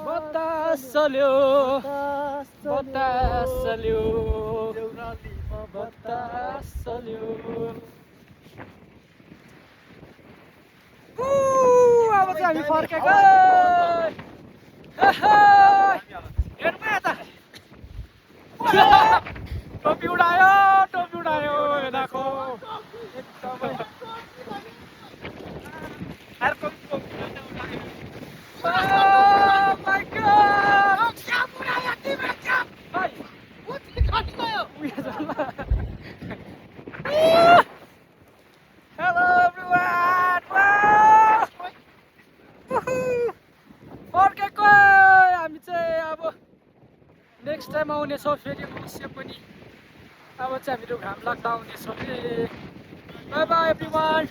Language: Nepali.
बतास चल्यो बतास चल्यो बतास चल्यो अब चाहिँ हामी फर्केको हेर्नु यता टोपी उडायो हेर्दाको एकदमै अर्को Hello everyone! फर्केको हामी चाहिँ अब नेक्स्ट टाइम आउनेछौँ फेरि अवश्य पनि अब चाहिँ हामीहरू घाम लाग्दा आउनेछौँ बाई बाई एभ्रिवान